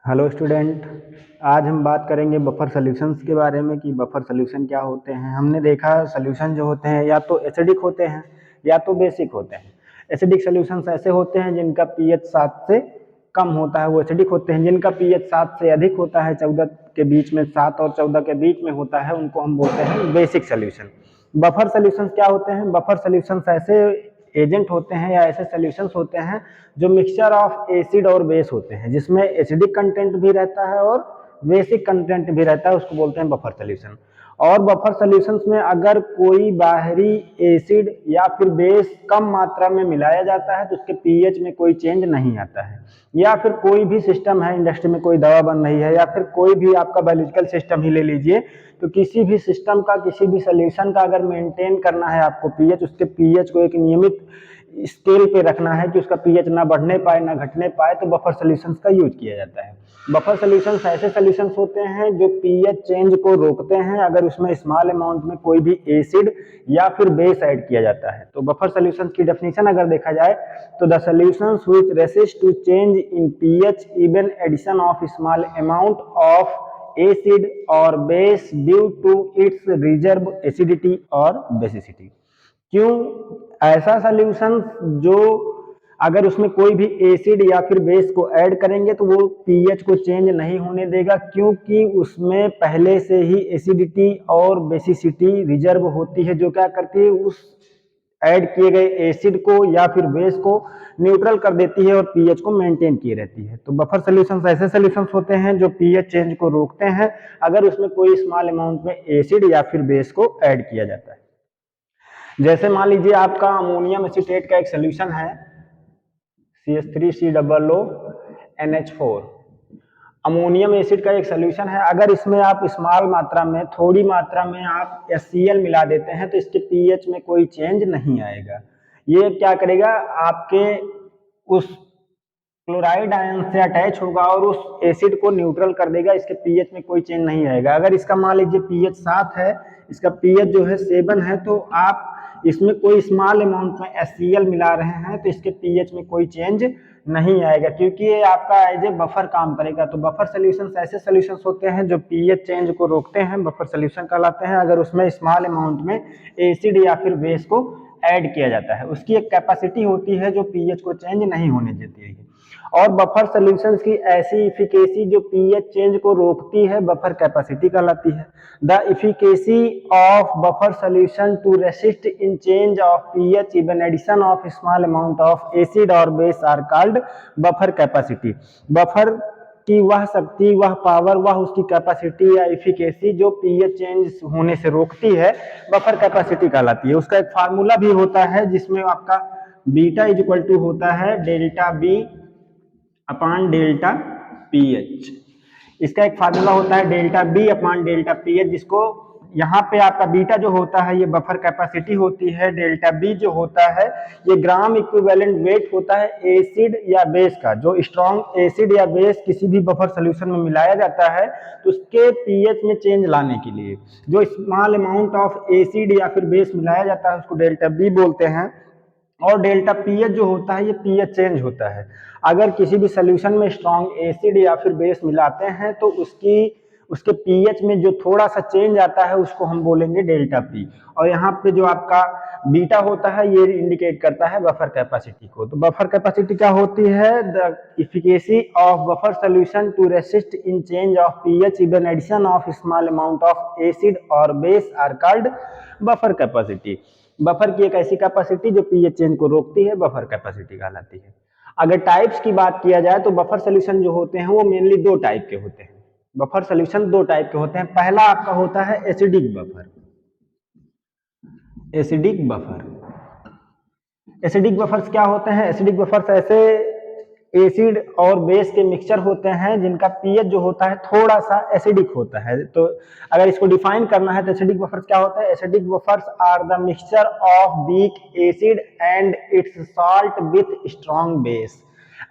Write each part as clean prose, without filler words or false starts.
Hello student. आज हम बात करेंगे बफर सॉल्यूशंस के बारे में कि बफर सॉल्यूशन क्या होते हैं। हमने देखा सॉल्यूशन जो होते हैं या तो एसिडिक होते हैं या तो बेसिक होते हैं। एसिडिक सॉल्यूशंस ऐसे होते हैं जिनका पीएच 7 से कम होता है, वो एसिडिक होते हैं। जिनका पीएच 7 से अधिक होता है, 14 के बीच में, 7 और 14 के बीच में होता है, उनको हम बोलते हैं बेसिक सॉल्यूशन। बफर सॉल्यूशंस क्या होते हैं? बफर सॉल्यूशंस ऐसे एजेंट होते हैं या ऐसे सॉल्यूशंस होते हैं जो मिक्सचर ऑफ एसिड और बेस होते हैं, जिसमें एसिडिक कंटेंट भी रहता है और बेसिक कंटेंट भी रहता है, उसको बोलते हैं बफर सॉल्यूशन। और बफर सॉल्यूशंस में अगर कोई बाहरी एसिड या फिर बेस कम मात्रा में मिलाया जाता है तो उसके पीएच में कोई चेंज नहीं आता है। या फिर कोई भी सिस्टम है, इंडस्ट्री में कोई दवा बन रही है या फिर कोई भी आपका बायोलॉजिकल सिस्टम ही ले लीजिए, तो किसी भी सिस्टम का, किसी भी सॉल्यूशन का अगर मेंटेन करना है आपको पीएच, उसके पीएच को एक नियमित स्केल पे रखना है कि उसका पीएच ना बढ़ने पाए ना घटने पाए, तो बफर सॉल्यूशंस का यूज किया जाता है। बफर सॉल्यूशंस ऐसे सॉल्यूशंस होते हैं जो पीएच चेंज को रोकते हैं अगर उसमें स्मॉल अमाउंट में कोई भी एसिड या फिर बेस ऐड किया जाता है। तो बफर सॉल्यूशंस की डेफिनेशन अगर देखा जाए तो the solutions which resist to change in pH even addition of small amount of acid और base due to its reserve acidity और बेसिसिटी। क्यों? ऐसा सॉल्यूशन जो अगर उसमें कोई भी एसिड या फिर बेस को ऐड करेंगे तो वो पीएच को चेंज नहीं होने देगा, क्योंकि उसमें पहले से ही एसिडिटी और बेसिसिटी रिजर्व होती है, जो क्या करती है, उस ऐड किए गए एसिड को या फिर बेस को न्यूट्रल कर देती है और पीएच को मेंटेन किए रहती है। तो बफर सॉल्यूशंस ऐसे सॉल्यूशंस होते हैं जो पीएच चेंज को रोकते हैं अगर उसमें कोई स्मॉल अमाउंट में एसिड या फिर बेस को ऐड किया जाता है। जैसे मान लीजिए आपका अमोनियम एसीटेट का एक सोल्यूशन है CH3COO अमोनियम एसिड का एक सोल्यूशन है। अगर इसमें आप स्मॉल मात्रा में, थोड़ी मात्रा में आप HCl मिला देते हैं तो इसके पीएच में कोई चेंज नहीं आएगा। ये क्या करेगा, आपके उस क्लोराइड आयन से अटैच होगा और उस एसिड को न्यूट्रल कर देगा, इसके पीएच में कोई चेंज नहीं आएगा। अगर इसका मान लीजिए पीएच 7 है, इसका पीएच जो है 7 है, तो आप इसमें कोई स्मॉल अमाउंट में HCl मिला रहे हैं तो इसके पीएच में कोई चेंज नहीं आएगा, क्योंकि ये आपका एज ए बफर काम करेगा। तो बफर सॉल्यूशंस ऐसे सॉल्यूशंस होते हैं जो पीएच चेंज को रोकते हैं, बफर सॉल्यूशन कहलाते हैं अगर उसमें स्मॉल अमाउंट में एसिड या फिर बेस को ऐड किया जाता है। उसकी एक कैपेसिटी होती है जो पीएच को चेंज नहीं होने देती है। और बफर सॉल्यूशंस की ऐसी इफिकेसी जो पीएच चेंज को रोकती है, बफर कैपेसिटी कहलाती है। The efficacy of buffer solution to resist in change of pH even addition of small amount of acid और base are called buffer capacity. Buffer की वह शक्ति, वह पावर, वह उसकी कैपेसिटी या इफिकेसी जो पीएच चेंज होने से रोकती है, बफर कैपेसिटी कहलाती है। उसका एक फार्मूला भी होता है जिसमें आपका बीटा इज इक्वल टू होता है delta B upon delta pH. इसका एक फार्मूला होता है delta B upon delta pH, जिसको यहाँ पे आपका बीटा जो होता है ये बफर कैपेसिटी होती है, डेल्टा बी जो होता है ये ग्राम इक्विवेलेंट वेट होता है एसिड या बेस का। जो स्ट्रॉन्ग एसिड या बेस किसी भी बफर सोल्यूशन में मिलाया जाता है तो उसके पीएच में चेंज लाने के लिए जो स्मॉल अमाउंट ऑफ एसिड या फिर बेस मिलाया जाता है उसको डेल्टा बी बोलते हैं। और डेल्टा पीएच जो होता है ये पीएच चेंज होता है। अगर किसी भी सोल्यूशन में स्ट्रॉन्ग एसिड या फिर बेस मिलाते हैं तो उसके पीएच में जो थोड़ा सा चेंज आता है उसको हम बोलेंगे डेल्टा पी। और यहाँ पे जो आपका बीटा होता है ये इंडिकेट करता है बफर कैपेसिटी को। तो बफर कैपेसिटी क्या होती है? The efficacy of buffer solution to resist in change of pH even addition of small amount of acid और base are called buffer capacity. Buffer की एक ऐसी कैपेसिटी जो पीएच चेंज को रोकती है, बफर कैपेसिटी कहलाती है। अगर टाइप्स की बात किया जाए तो बफर सोल्यूशन जो होते हैं वो मेनली दो टाइप के होते हैं। बफर सोल्यूशन दो टाइप के होते हैं। पहला आपका होता है acidic buffer. Acidic buffer, acidic buffers क्या होते हैं? एसिडिक बफर्स ऐसे एसिड और बेस के मिक्सचर होते हैं जिनका पीएच जो होता है थोड़ा सा एसिडिक होता है। तो अगर इसको डिफाइन करना है तो एसिडिक बफर्स क्या होता है? Acidic buffers are the mixture of weak acid and its salt with strong base.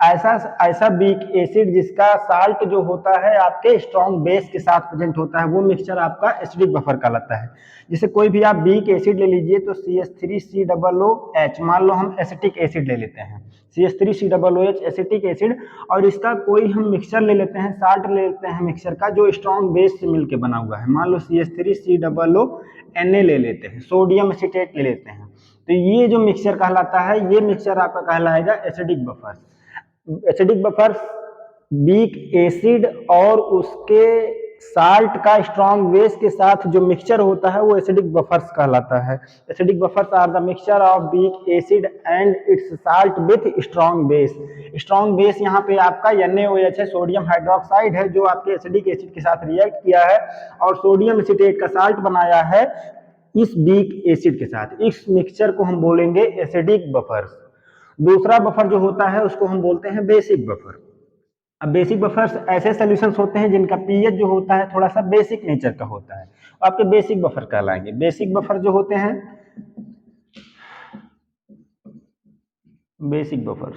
ऐसा वीक एसिड जिसका साल्ट जो होता है आपके स्ट्रॉन्ग बेस के साथ प्रेजेंट होता है, वो मिक्सचर आपका एसिडिक बफर कहलाता है। जैसे कोई भी आप वीक एसिड ले लीजिए तो CH3COOH, मान लो हम एसिटिक एसिड ले लेते हैं CH3COOH एसिटिक एसिड, और इसका कोई हम मिक्सचर ले लेते हैं, साल्ट ले लेते हैं मिक्सचर का जो स्ट्रॉन्ग बेस से मिलके बना हुआ है। मान लो CH3COONA ले लेते हैं, सोडियम एसीटेट ले लेते हैं, तो ये जो मिक्सचर कहलाता है, ये मिक्सचर आपका कहलाएगा acidic buffer. Acidic buffer weak acid और उसके साल्ट का स्ट्रॉन्ग बेस के साथ जो मिक्सचर होता है वो एसिडिक बफर्स कहलाता है। Acidic buffers are the mixture of weak acid and its salt with strong base. Strong base यहाँ पे आपका NaOH है, सोडियम हाइड्रोक्साइड है, जो आपके एसिडिक एसिड के साथ रिएक्ट किया है और सोडियम एसीटेट का साल्ट बनाया है इस वीक एसिड के साथ। इस मिक्सचर को हम बोलेंगे एसिडिक बफर। दूसरा बफर जो होता है उसको हम बोलते हैं बेसिक बफर। अब बेसिक बफर्स ऐसे सॉल्यूशंस होते हैं जिनका पीएच जो होता है थोड़ा सा बेसिक नेचर का होता है, आपके बेसिक बफर कहलाएंगे। बेसिक बफर जो होते हैं, basic buffers,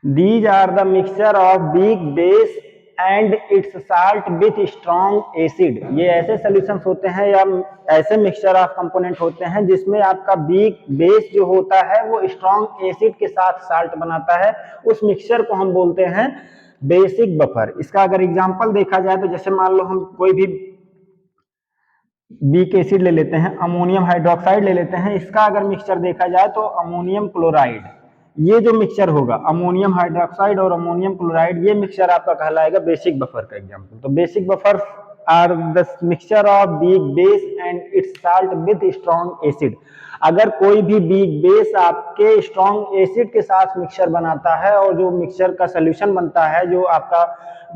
these are the mixture of weak base and its salt with strong acid. ये ऐसे सॉल्यूशंस होते हैं या ऐसे मिक्सचर ऑफ कंपोनेंट होते हैं जिसमें आपका वीक बेस जो होता है वो स्ट्रॉन्ग एसिड के साथ साल्ट बनाता है, उस मिक्सचर को हम बोलते हैं बेसिक बफर। इसका अगर एग्जांपल देखा जाए तो जैसे मान लो हम कोई भी वीक एसिड ले लेते हैं, अमोनियम हाइड्रोक्साइड ले लेते हैं, इसका अगर मिक्सचर देखा जाए तो अमोनियम क्लोराइड, ये जो मिक्सचर होगा अमोनियम हाइड्रोक्साइड और अमोनियम क्लोराइड, ये मिक्सचर आपका कहलाएगा बेसिक बफर का एग्जांपल। तो basic buffer are the mixture of weak base and its salt with strong acid. अगर कोई भी वीक बेस आपके स्ट्रॉन्ग एसिड के साथ मिक्सचर बनाता है और जो मिक्सचर का सोल्यूशन बनता है, जो आपका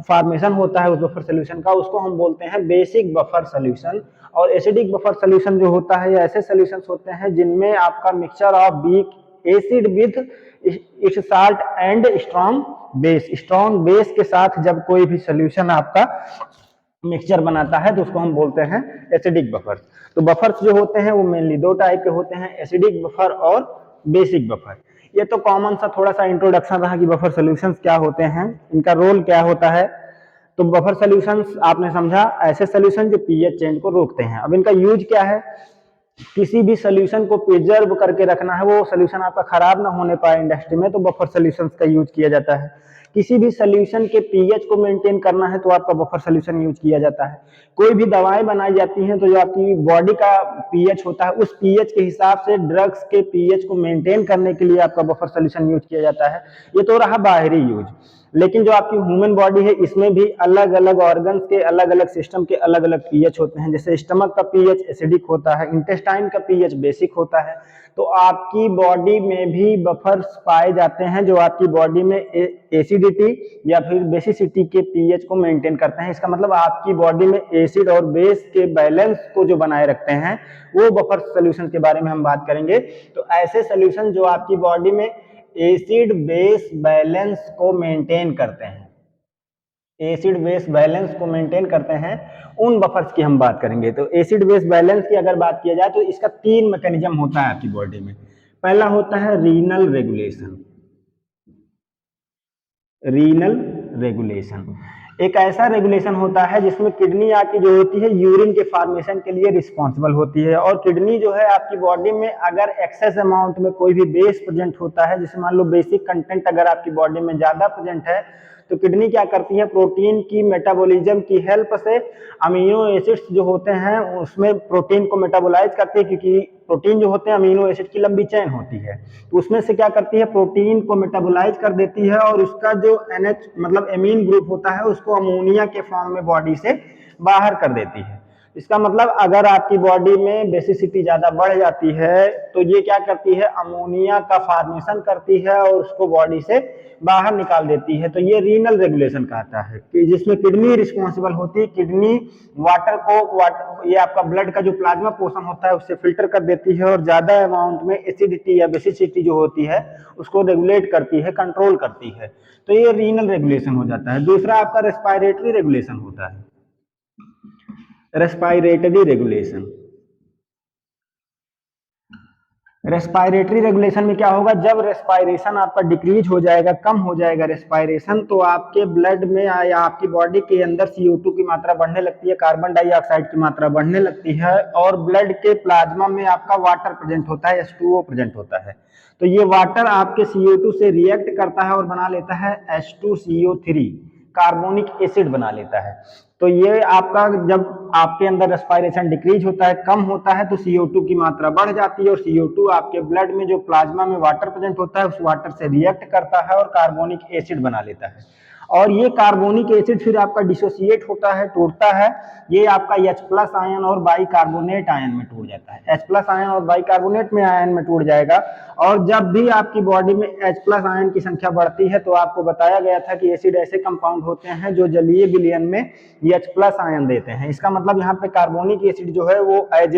फॉर्मेशन होता है उस बफर सोल्यूशन का, उसको हम बोलते हैं बेसिक बफर सोल्यूशन। और एसिडिक बफर सोल्यूशन जो होता है, ये ऐसे सोल्यूशंस होते हैं जिनमें आपका mixture of weak acid with its salt and strong base, strong base के साथ जब कोई भी सोल्यूशन आपका मिक्सचर बनाता है तो उसको हम बोलते हैं एसिडिक बफर। तो बफर्स जो होते हैं वो मेनली दो टाइप के होते हैं, एसिडिक बफर और बेसिक बफर। ये तो कॉमन सा थोड़ा सा इंट्रोडक्शन रहा कि बफर सॉल्यूशंस क्या होते हैं, इनका रोल क्या होता है। तो बफर सॉल्यूशंस आपने समझा, ऐसे सॉल्यूशन जो पीएच चेंज को रोकते हैं। अब इनका यूज क्या है, किसी भी सॉल्यूशन को प्रिजर्व करके रखना है, वो सॉल्यूशन आपका खराब ना होने पाए इंडस्ट्री में, तो बफर सॉल्यूशंस का यूज किया जाता है। किसी भी सॉल्यूशन के पीएच को मेंटेन करना है तो आपका बफर सॉल्यूशन यूज किया जाता है। कोई भी दवाएं बनाई जाती हैं तो जो आपकी बॉडी का पीएच होता है उस पीएच के हिसाब से ड्रग्स के पीएच को मेंटेन करने के लिए आपका बफर सॉल्यूशन यूज किया जाता है। ये तो रहा बाहरी यूज। लेकिन जो आपकी ह्यूमन बॉडी है इसमें भी अलग अलग ऑर्गन्स के अलग अलग सिस्टम के अलग अलग पीएच होते हैं। जैसे स्टमक का पीएच एसिडिक होता है, इंटेस्टाइन का पीएच बेसिक होता है। तो आपकी बॉडी में भी बफर्स पाए जाते हैं जो आपकी बॉडी में एसिडिटी या फिर बेसिसिटी के पीएच को मेंटेन करते हैं। इसका मतलब आपकी बॉडी में एसिड और बेस के बैलेंस को जो बनाए रखते हैं वो बफर सॉल्यूशन के बारे में हम बात करेंगे। तो ऐसे सॉल्यूशन जो आपकी बॉडी में एसिड बेस बैलेंस को मेंटेन करते हैं, एसिड बेस बैलेंस को मेंटेन करते हैं, उन बफर्स की हम बात करेंगे। तो एसिड बेस बैलेंस की अगर बात किया जाए तो इसका 3 मैकेनिज्म होता है आपकी बॉडी में। पहला होता है रीनल रेगुलेशन। रीनल रेगुलेशन एक ऐसा रेगुलेशन होता है जिसमें किडनी आपकी जो होती है यूरिन के फॉर्मेशन के लिए रिस्पॉन्सिबल होती है। और किडनी जो है आपकी बॉडी में अगर एक्सेस अमाउंट में कोई भी बेस प्रेजेंट होता है, जैसे मान लो बेसिक कंटेंट अगर आपकी बॉडी में ज्यादा प्रेजेंट है, तो किडनी क्या करती है, प्रोटीन की मेटाबॉलिज्म की हेल्प से अमीनो एसिड्स जो होते हैं उसमें प्रोटीन को मेटाबोलाइज करती है, क्योंकि प्रोटीन जो होते हैं अमीनो एसिड की लंबी चेन होती है, तो उसमें से क्या करती है, प्रोटीन को मेटाबोलाइज कर देती है और उसका जो NH मतलब एमीन ग्रुप होता है उसको अमोनिया के फॉर्म में बॉडी से बाहर कर देती है। इसका मतलब अगर आपकी बॉडी में बेसिसिटी ज्यादा बढ़ जाती है तो ये क्या करती है, अमोनिया का फॉर्मेशन करती है और उसको बॉडी से बाहर निकाल देती है। तो ये रीनल रेगुलेशन कहता है कि जिसमें किडनी रिस्पॉन्सिबल होती है। किडनी वाटर को ये आपका ब्लड का जो प्लाज्मा पोर्शन होता है उससे फिल्टर कर देती है और ज्यादा अमाउंट में एसिडिटी या बेसिसिटी जो होती है उसको रेगुलेट करती है, कंट्रोल करती है। तो ये रीनल रेगुलेशन हो जाता है। दूसरा आपका रेस्पिरेटरी रेगुलेशन होता है, रेस्पिरेटरी रेगुलेशन। रेस्पायरेटरी रेगुलेशन में क्या होगा, जब रेस्पायरेशन आपका डिक्रीज हो जाएगा, कम हो जाएगा रेस्पायरेशन, तो आपके ब्लड में या आपकी बॉडी के अंदर CO2 की मात्रा बढ़ने लगती है, कार्बन डाइऑक्साइड की मात्रा बढ़ने लगती है, और ब्लड के प्लाज्मा में आपका वाटर प्रेजेंट होता है, H2O प्रेजेंट होता है। तो ये वाटर आपके CO2 से रिएक्ट करता है और बना लेता है H2CO3, कार्बोनिक एसिड बना लेता है। तो ये आपका जब आपके अंदर रेस्पायरेशन डिक्रीज होता है, कम होता है, तो CO2 की मात्रा बढ़ जाती है, और CO2 आपके ब्लड में जो प्लाज्मा में वाटर प्रेजेंट होता है उस वाटर से रिएक्ट करता है और कार्बोनिक एसिड बना लेता है। और ये कार्बोनिक एसिड फिर आपका डिसोसिएट होता है, टूटता है, ये आपका H+ आयन और बाइकार्बोनेट आयन में टूट जाता है। H+ आयन और बाइकार्बोनेट में आयन में टूट जाएगा। और जब भी आपकी बॉडी में H+ आयन की संख्या बढ़ती है, तो आपको बताया गया था कि एसिड ऐसे कंपाउंड होते हैं जो जलीय विलयन में H+ आयन देते हैं। इसका मतलब यहाँ पे कार्बोनिक एसिड जो है वो एज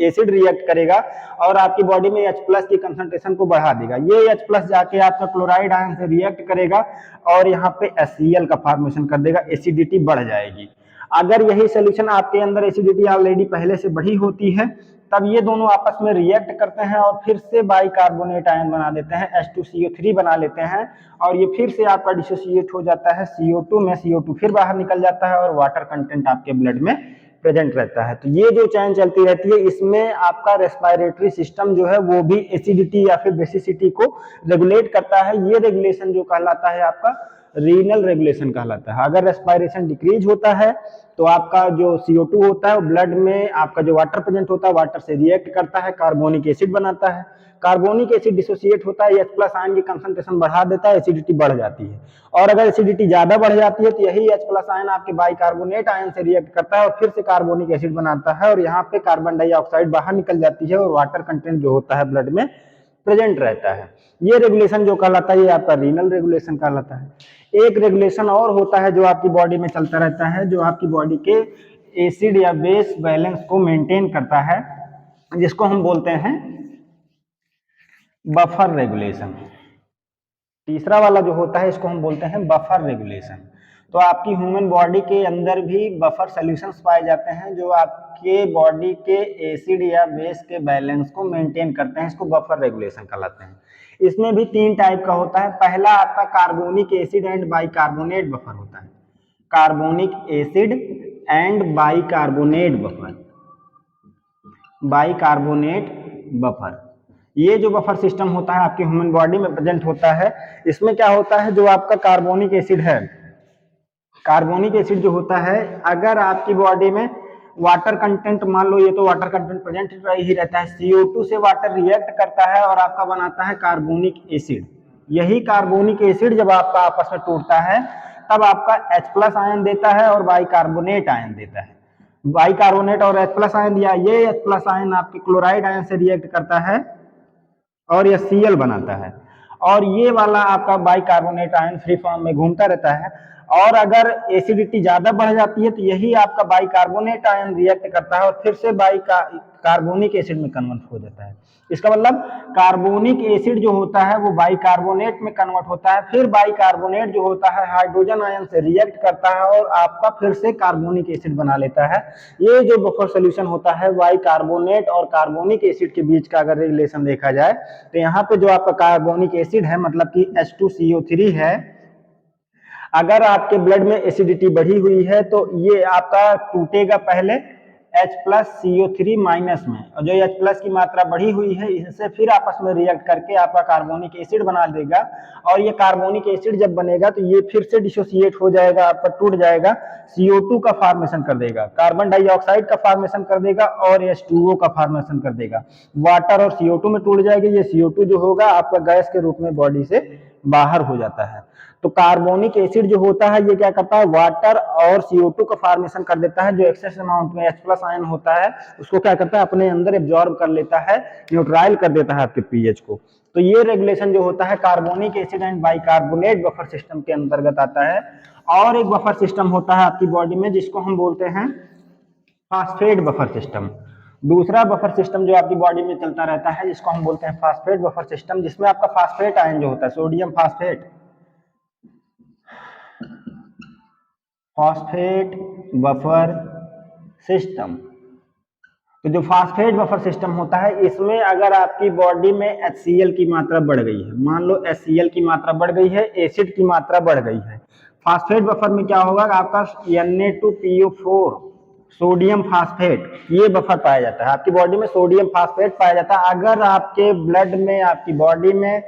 एसिड रिएक्ट करेगा और आपकी बॉडी में H+ की कंसंट्रेशन को बढ़ा देगा। ये H+ जाके आपका क्लोराइड आयन से रिएक्ट करेगा और यहाँ पे HCl का फॉर्मेशन कर देगा, एसिडिटी बढ़ जाएगी। अगर यही सोल्यूशन आपके अंदर एसिडिटी ऑलरेडी पहले से बढ़ी होती है, तब ये दोनों आपस में रिएक्ट करते हैं और फिर से बाइकार्बोनेट आयन बना देते हैं, H2CO3 बना लेते हैं, और ये फिर से आपका डिसोसिएट हो जाता है CO2 में, CO2 फिर बाहर निकल जाता है और वाटर कंटेंट आपके ब्लड में प्रेजेंट रहता है। तो ये जो चैन चलती रहती है, इसमें आपका रेस्पायरेटरी सिस्टम जो है वो भी एसिडिटी या फिर बेसिसिटी को रेगुलेट करता है। ये रेगुलेशन जो कहलाता है आपका रीनल रेगुलेशन कहलाता है। अगर रेस्पायरेशन डिक्रीज होता है तो आपका जो CO2 होता है वो ब्लड में आपका जो वाटर प्रेजेंट होता है वाटर से रिएक्ट करता है, कार्बोनिक एसिड बनाता है, कार्बोनिक एसिड डिसोसिएट होता है, H+ आयन की कंसंट्रेशन बढ़ा देता है, एसिडिटी बढ़ जाती है। और अगर एसिडिटी ज्यादा बढ़ जाती है तो यही H+ आयन आपके बाइकार्बोनेट आयन से रिएक्ट करता है और फिर से कार्बोनिक एसिड बनाता है, और यहाँ पे कार्बन डाइऑक्साइड बाहर निकल जाती है और वाटर कंटेंट जो होता है ब्लड में प्रेजेंट रहता है। ये रेगुलेशन जो कहलाता है ये आपका रीनल रेगुलेशन कहलाता है। एक रेगुलेशन और होता है जो आपकी बॉडी में चलता रहता है, जो आपकी बॉडी के एसिड या बेस बैलेंस को मेंटेन करता है, जिसको हम बोलते हैं बफर रेगुलेशन। तीसरा वाला जो होता है इसको हम बोलते हैं बफर रेगुलेशन। तो आपकी ह्यूमन बॉडी के अंदर भी बफर सॉल्यूशंस पाए जाते हैं जो आपके बॉडी के एसिड या बेस के बैलेंस को मेंटेन करते हैं, इसको बफर रेगुलेशन कहलाते हैं। इसमें भी 3 टाइप का होता है। पहला आपका carbonic acid and bicarbonate buffer होता है, carbonic acid and bicarbonate buffer, bicarbonate buffer. ये जो बफर सिस्टम होता है आपके ह्यूमन बॉडी में प्रेजेंट होता है, इसमें क्या होता है, जो आपका कार्बोनिक एसिड है, कार्बोनिक एसिड जो होता है, अगर आपकी बॉडी में वाटर कंटेंट, मान लो ये तो वाटर कंटेंट प्रेजेंट ही रहता है, CO2 से वाटर रिएक्ट करता है और आपका बनाता है कार्बोनिक एसिड। यही कार्बोनिक एसिड जब आपका आपस में टूटता है तब आपका H+ आयन देता है और बाइकार्बोनेट आयन देता है। बाइकार्बोनेट और H+ आयन दिया, ये H+ आयन आपके क्लोराइड आयन से रिएक्ट करता है और यह Cl बनाता है, और ये वाला आपका बाइकार्बोनेट आयन फ्री फॉर्म में घूमता रहता है। और अगर एसिडिटी ज्यादा बढ़ जाती है तो यही आपका बाइकार्बोनेट आयन रिएक्ट करता है और फिर से कार्बोनिक एसिड में कन्वर्ट हो जाता है। इसका मतलब कार्बोनिक एसिड जो होता है वो बाइकार्बोनेट में कन्वर्ट होता है, फिर बाइकार्बोनेट जो होता है हाइड्रोजन आयन से रिएक्ट करता है और आपका फिर से कार्बोनिक एसिड बना लेता है। ये जो बफर सोल्यूशन होता है बाइकार्बोनेट और कार्बोनिक एसिड के बीच का अगर रिलेशन देखा जाए तो यहाँ पे जो आपका कार्बोनिक एसिड है मतलब कि H2CO3 है, अगर आपके ब्लड में एसिडिटी बढ़ी हुई है तो ये आपका टूटेगा पहले H+CO3 माइनस में, और जो H+ की मात्रा बढ़ी हुई है इससे फिर आपस में रिएक्ट करके आपका कार्बोनिक एसिड बना देगा, और ये कार्बोनिक एसिड जब बनेगा तो ये फिर से डिसोसिएट हो जाएगा, आपका टूट जाएगा, CO2 का फॉर्मेशन कर देगा, कार्बन डाइऑक्साइड का फॉर्मेशन कर देगा और H2O का फॉर्मेशन कर देगा। वाटर और CO2 में टूट जाएगी, ये CO2 जो होगा आपका गैस के रूप में बॉडी से बाहर हो जाता है। तो कार्बोनिक एसिड जो होता है ये क्या करता है, वाटर और CO2 का फॉर्मेशन कर देता है, जो एक्सेस अमाउंट में H+ आयन होता है उसको क्या करता है, अपने अंदर एब्जॉर्ब कर लेता है, न्यूट्राइल कर देता है आपके पीएच को। तो ये रेगुलेशन जो होता है carbonic acid and bicarbonate buffer system के अंतर्गत आता है। और एक बफर सिस्टम होता है आपकी बॉडी में जिसको हम बोलते हैं फास्फेट बफर सिस्टम। दूसरा बफर सिस्टम जो आपकी बॉडी में चलता रहता है जिसको हम बोलते हैं फास्फेट बफर सिस्टम, जिसमें आपका फास्फेट आयन जो होता है, sodium phosphate, phosphate buffer system, तो जो फास्फेट बफर सिस्टम होता है, इसमें अगर आपकी बॉडी में HCl की मात्रा बढ़ गई है, मान लो HCl की मात्रा बढ़ गई है, एसिड की मात्रा बढ़ गई है, फास्फेट बफर में क्या होगा, आपका Na2PO4 सोडियम फास्फेट, ये बफर पाया जाता है। आपकी बॉडी में सोडियम फास्फेट पाया जाता है। अगर आपके ब्लड में, आपकी बॉडी में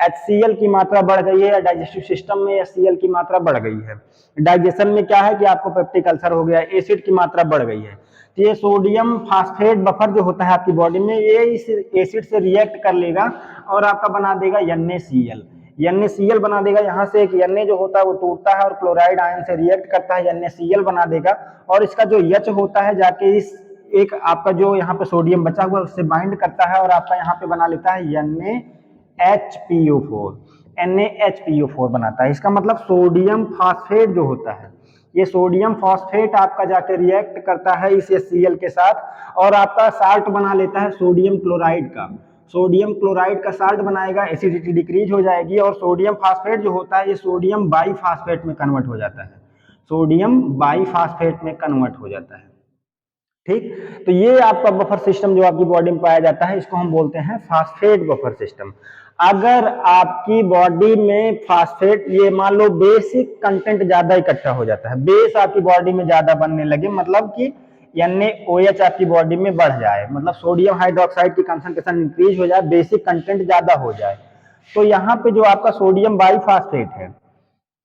HCl की मात्रा बढ़ गई है या डाइजेस्टिव सिस्टम में HCl की मात्रा बढ़ गई है, डाइजेशन में क्या है कि आपको पेप्टिक अल्सर हो गया, एसिड की मात्रा बढ़ गई है, तो ये सोडियम फास्फेट बफर जो होता है आपकी बॉडी में, ये इस एसिड से रिएक्ट कर लेगा और आपका बना देगा NaCl। NaCl बना देगा। यहाँ से एक Na जो होता है वो टूटता है और क्लोराइड आयन से रिएक्ट करता है, NaCl बना देगा। और इसका जो H होता है जाके इस एक आपका जो यहाँ पे सोडियम बचा हुआ उससे बाइंड करता है और आपका यहाँ पे बना लेता है NaHPO4। NaHPO4 बनाता है। इसका मतलब सोडियम फास्फेट जो होता है, ये सोडियम फॉस्फेट आपका जाके रिएक्ट करता है इस HCl के साथ और आपका साल्ट बना लेता है सोडियम क्लोराइड का। सोडियम क्लोराइड का साल्ट बनाएगा, एसिडिटी डिक्रीज हो जाएगी और सोडियम फास्फेट जो होता है ये सोडियम बाईफास्फेट में कन्वर्ट हो जाता है, सोडियम बाईफास्फेट में कन्वर्ट हो जाता है। ठीक, तो ये आपका बफर सिस्टम जो आपकी बॉडी में पाया जाता है, इसको हम बोलते हैं फास्फेट बफर सिस्टम। अगर आपकी बॉडी में फास्फेट, ये मान लो बेसिक कंटेंट ज्यादा इकट्ठा हो जाता है, बेस आपकी बॉडी में ज्यादा बनने लगे, मतलब कि NaOH आपकी बॉडी में बढ़ जाए, मतलब सोडियम हाइड्रोक्साइड की कंसंट्रेशन इंक्रीज हो जाए, बेसिक कंटेंट ज्यादा हो जाए, तो यहाँ पे जो आपका सोडियम बाईफास्फेट है,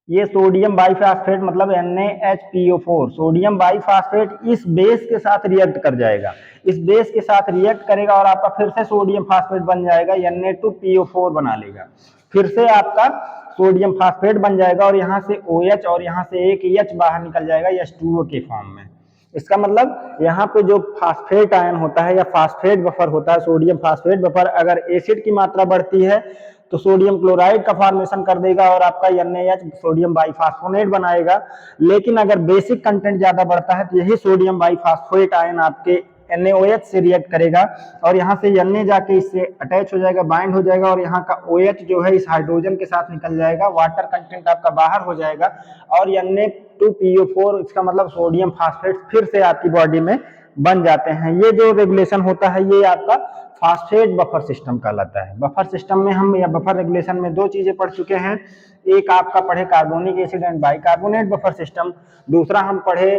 ये सोडियम बाईफास्फेट मतलब NaHPO4, सोडियम बाईफास्फेट इस बेस के साथ रिएक्ट कर जाएगा, इस बेस के साथ रिएक्ट करेगा और आपका फिर से सोडियम फास्फेट बन जाएगा, Na2PO4 बना लेगा, फिर से आपका सोडियम फास्फेट बन जाएगा और यहाँ से OH और यहाँ से एक H बाहर निकल जाएगा H2O के फॉर्म में। इसका मतलब यहाँ पे जो फास्फेट आयन होता है या फास्फेट बफर होता है, सोडियम फास्फेट बफर, अगर एसिड की मात्रा बढ़ती है तो सोडियम क्लोराइड का फॉर्मेशन कर देगा और आपका NaH सोडियम बाईफास्फोनेट बनाएगा। लेकिन अगर बेसिक कंटेंट ज्यादा बढ़ता है तो यही सोडियम बाईफास्फोनेट आयन आपके NaOH से रिएक्ट करेगा और यहाँ से Na जाके इससे अटैच हो जाएगा, बाइंड हो जाएगा और यहाँ का OH जो है इस हाइड्रोजन के साथ निकल जाएगा, वाटर कंटेंट आपका बाहर हो जाएगा और Na2PO4, इसका मतलब सोडियम फास्फेट फिर से आपकी बॉडी में बन जाते हैं। ये जो रेगुलेशन होता है ये आपका फास्फेट बफर सिस्टम कहलाता है। बफर सिस्टम में हम या बफर रेगुलेशन में दो चीजें पढ़ चुके हैं, एक आपका पढ़े carbonic acid and bicarbonate buffer system, दूसरा हम पढ़े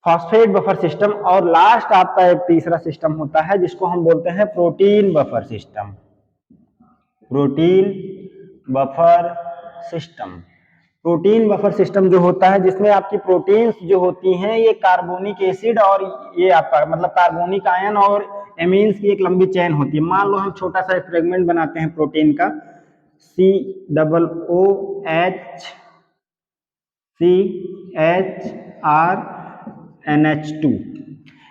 फॉस्फेट बफर सिस्टम और लास्ट आपका एक तीसरा सिस्टम होता है जिसको हम बोलते हैं protein buffer system. Protein buffer system, protein buffer system जो होता है जिसमें आपकी प्रोटीन्स जो होती हैं ये कार्बोनिक एसिड और ये आपका मतलब कार्बोनिक आयन और एमीन्स की एक लंबी चेन होती है। मान लो हम छोटा सा फ्रेगमेंट बनाते हैं प्रोटीन का, COOH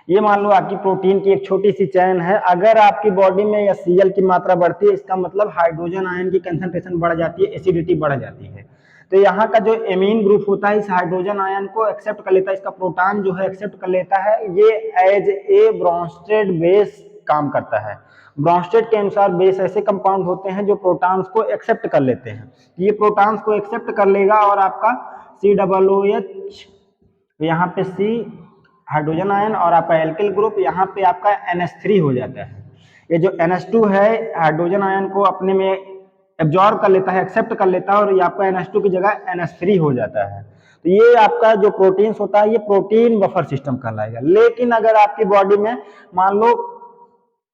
ये मान लो आपकी प्रोटीन की एक छोटी सी चेन है। अगर आपकी बॉडी में या Cl की मात्रा बढ़ती है, इसका मतलब हाइड्रोजन आयन की कंसंट्रेशन बढ़ जाती है, एसिडिटी बढ़ जाती है। तो यहाँ का जो एमीन ग्रुप होता है इस हाइड्रोजन आयन को एक्सेप्ट कर लेता है, इसका प्रोटॉन जो है एक्सेप्ट कर लेता है, ये एज ए ब्रॉन्स्टेड बेस काम करता है। ब्रॉन्स्टेड के अनुसार बेस ऐसे कंपाउंड होते हैं जो प्रोटॉन्स को एक्सेप्ट कर लेते हैं, ये प्रोटॉन्स को एक्सेप्ट कर लेगा और आपका COOH, यहाँ पे C हाइड्रोजन आयन और आपका एल्किल ग्रुप, यहाँ पे आपका NH3 हो जाता है। ये जो NH2 है हाइड्रोजन आयन को अपने में एब्जॉर्ब कर लेता है, एक्सेप्ट कर लेता है और ये आपका NH2 की जगह NH3 हो जाता है। तो ये आपका जो प्रोटीन्स होता है ये प्रोटीन बफर सिस्टम कहलाएगा। लेकिन अगर आपकी बॉडी में मान लो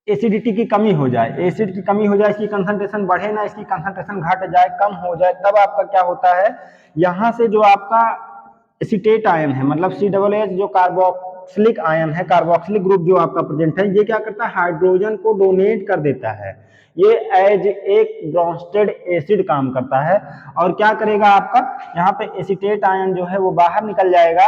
एसिडिटी की कमी हो जाए, एसिड की कमी हो जाए, इसकी कंसंट्रेशन बढ़े ना, इसकी कंसंट्रेशन घट जाए, कम हो जाए, तब आपका क्या होता है, यहाँ से जो आपका एसीटेट आयन है मतलब COOH जो कार्बोक्सिलिक आयन है, कार्बोक्सिलिक ग्रुप जो आपका प्रेजेंट है, ये क्या करता है हाइड्रोजन को डोनेट कर देता है, ये एज एक ब्रॉन्स्टेड एसिड काम करता है और क्या करेगा आपका यहाँ पे एसीटेट आयन जो है वो बाहर निकल जाएगा,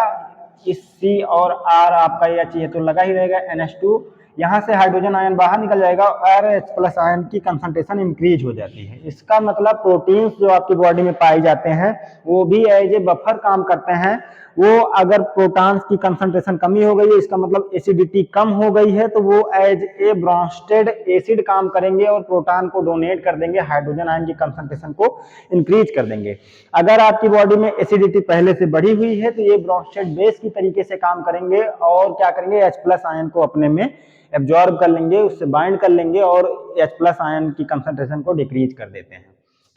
इस C और R आपका H ये तो लगा ही रहेगा, NH2 यहाँ से हाइड्रोजन आयन बाहर निकल जाएगा और H+ आयन की कंसंट्रेशन इंक्रीज हो जाती है। इसका मतलब प्रोटीन्स जो आपकी बॉडी में पाए जाते हैं वो भी एज ए बफर काम करते हैं। वो अगर प्रोटॉन्स की कंसंट्रेशन कमी हो गई है, इसका मतलब एसिडिटी कम हो गई है, तो वो एज ए ब्रोंस्टेड एसिड काम करेंगे और प्रोटॉन को डोनेट कर देंगे, हाइड्रोजन आयन की कंसंट्रेशन को इंक्रीज कर देंगे। अगर आपकी बॉडी में एसिडिटी पहले से बढ़ी हुई है तो ये ब्रोंस्टेड बेस की तरीके से काम करेंगे और क्या करेंगे, H+ आयन को अपने में एब्जॉर्ब कर लेंगे, उससे बाइंड कर लेंगे और H+ आयन की कंसंट्रेशन को डिक्रीज कर देते हैं।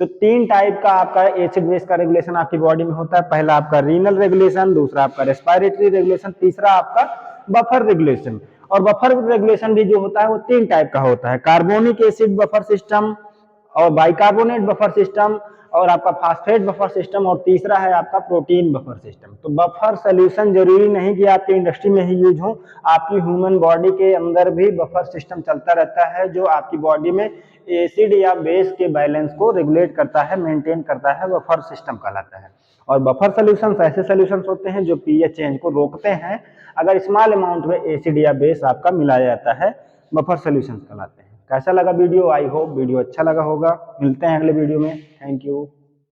तो 3 टाइप का आपका एसिड बेस का रेगुलेशन आपकी बॉडी में होता है। पहला आपका रीनल रेगुलेशन, दूसरा आपका रेस्पिरेटरी रेगुलेशन, तीसरा आपका बफर रेगुलेशन। और बफर रेगुलेशन भी जो होता है वो 3 टाइप का होता है, कार्बोनिक एसिड बफर सिस्टम और बाइकार्बोनेट बफर सिस्टम और आपका फास्फेट बफर सिस्टम और तीसरा है आपका प्रोटीन बफर सिस्टम। तो बफर सोल्यूशन जरूरी नहीं कि आपकी इंडस्ट्री में ही यूज हो, आपकी ह्यूमन बॉडी के अंदर भी बफर सिस्टम चलता रहता है जो आपकी बॉडी में एसिड या बेस के बैलेंस को रेगुलेट करता है, मेंटेन करता है, बफर सिस्टम कहलाता है। और बफर सोल्यूशंस ऐसे सोल्यूशंस होते हैं जो पीएच चेंज को रोकते हैं अगर स्मॉल अमाउंट में एसिड या बेस आपका मिलाया जाता है, बफर सोल्यूशंस कहलाते हैं। कैसा लगा वीडियो? आई होप वीडियो अच्छा लगा होगा। मिलते हैं अगले वीडियो में। Thank you.